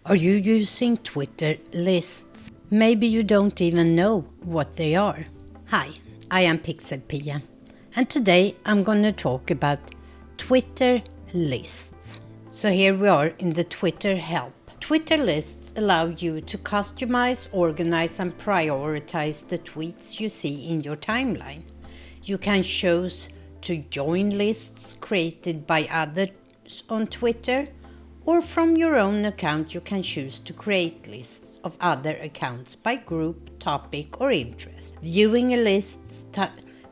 Are you using Twitter lists? Maybe you don't even know what they are. Hi, I am PixelPia, and today I'm going to talk about Twitter lists. So here we are in the Twitter help. Twitter lists allow you to customize, organize and prioritize the tweets you see in your timeline. You can choose to join lists created by others on Twitter, or from your own account you can choose to create lists of other accounts by group, topic or interest. Viewing a list's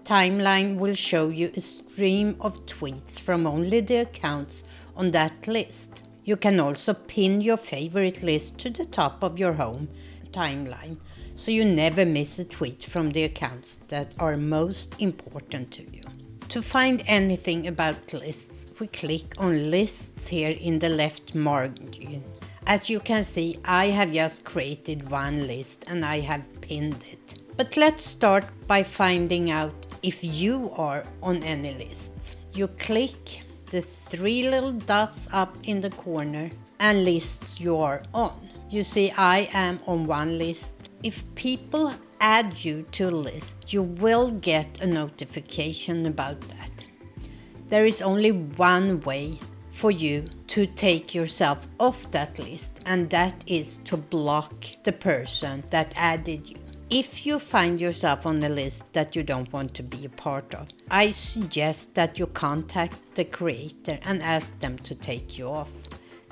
timeline will show you a stream of tweets from only the accounts on that list. You can also pin your favorite list to the top of your home timeline, so you never miss a tweet from the accounts that are most important to you. To find anything about lists, we click on lists here in the left margin. As you can see, I have just created one list and I have pinned it. But let's start by finding out if you are on any lists. You click the three little dots up in the corner and lists you are on. You see, I am on one list. If people add you to a list, you will get a notification about that. There is only one way for you to take yourself off that list, and that is to block the person that added you. If you find yourself on a list that you don't want to be a part of, I suggest that you contact the creator and ask them to take you off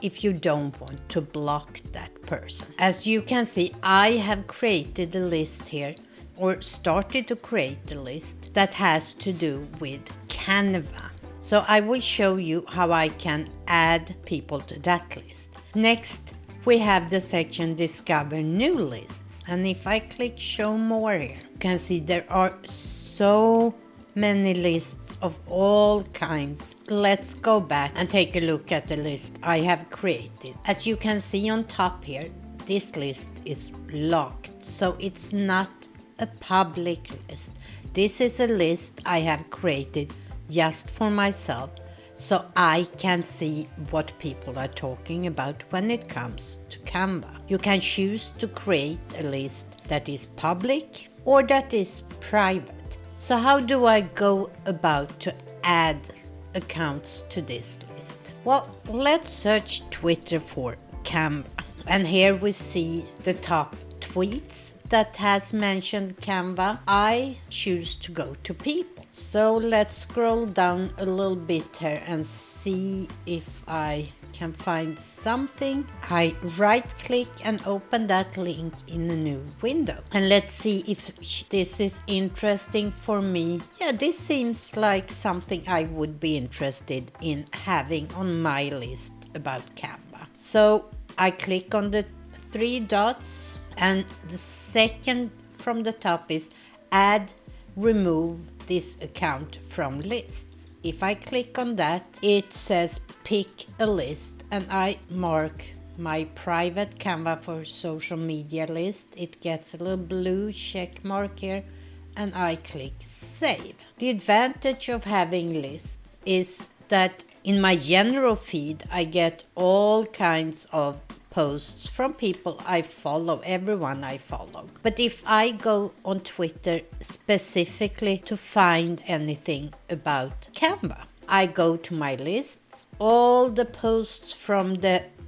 if you don't want to block that person. As you can see, I have created a list here, or started to create a list that has to do with Canva. So I will show you how I can add people to that list. Next, we have the section Discover New Lists. And if I click Show More here, you can see there are so many lists of all kinds. Let's go back and take a look at the list I have created. As you can see on top here, this list is locked, so it's not a public list. This is a list I have created just for myself, so I can see what people are talking about when it comes to Canva. You can choose to create a list that is public or that is private. So how do I go about to add accounts to this list? Well, let's search Twitter for Canva. And here we see the top tweets that has mentioned Canva. I choose to go to people. So let's scroll down a little bit here and see if I can find something. I right click and open that link in a new window. And let's see if this is interesting for me. Yeah, this seems like something I would be interested in having on my list about Canva. So I click on the three dots, and the second from the top is add, remove this account from lists. If I click on that, it says pick a list, and I mark my private Canva for social media list. It gets a little blue check mark here, and I click save. The advantage of having lists is that in my general feed I get all kinds of posts from people I follow, everyone I follow. But if I go on Twitter specifically to find anything about Canva, I go to my lists. All the posts from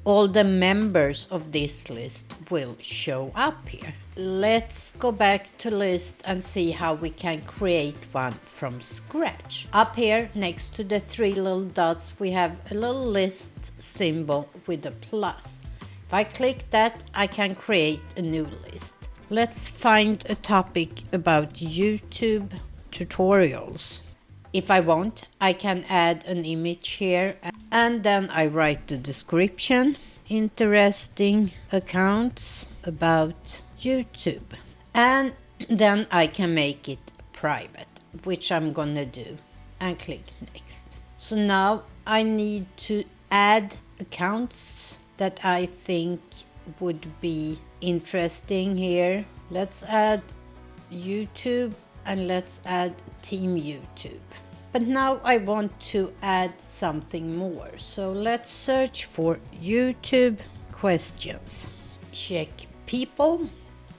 all the members of this list will show up here. Let's go back to list and see how we can create one from scratch. Up here next to the three little dots, we have a little list symbol with a plus. If I click that, I can create a new list. Let's find a topic about YouTube tutorials. If I want, I can add an image here, and then I write the description. Interesting accounts about YouTube. And then I can make it private, which I'm gonna do, and click next. So now I need to add accounts that I think would be interesting here. Let's add YouTube and let's add Team YouTube. But now I want to add something more. So let's search for YouTube questions. Check people,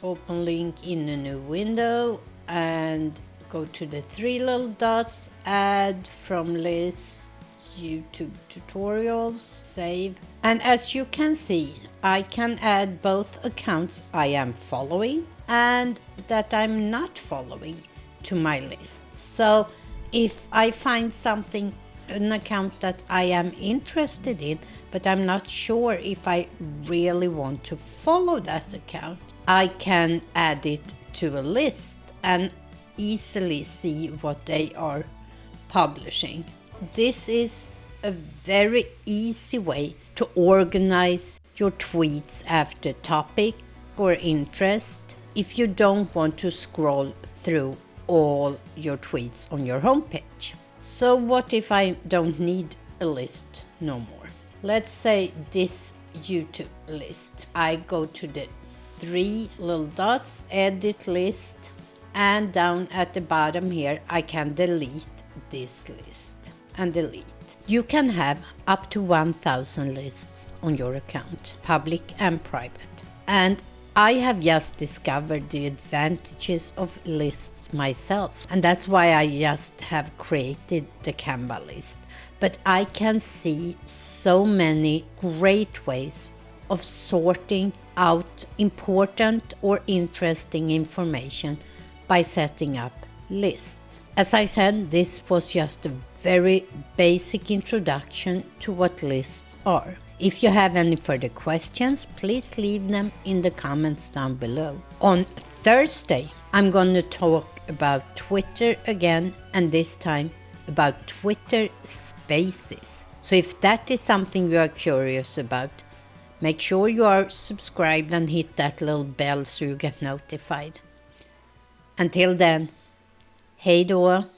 open link in a new window and go to the three little dots, add from list, YouTube tutorials, save. And as you can see, I can add both accounts I am following and that I'm not following to my list. So if I find something, an account that I am interested in, but I'm not sure if I really want to follow that account, I can add it to a list and easily see what they are publishing. This is a very easy way to organize your tweets after topic or interest if you don't want to scroll through all your tweets on your homepage. So what if I don't need a list no more? Let's say this YouTube list. I go to the three little dots, edit list, and down at the bottom here I can delete this list and delete. You can have up to 1,000 lists on your account, public and private. And I have just discovered the advantages of lists myself, and that's why I just have created the Canva list. But I can see so many great ways of sorting out important or interesting information by setting up lists. As I said, this was just a very basic introduction to what lists are. If you have any further questions, please leave them in the comments down below. On Thursday, I'm going to talk about Twitter again, and this time about Twitter Spaces. So if that is something you are curious about, make sure you are subscribed and hit that little bell so you get notified. Until then, hej då!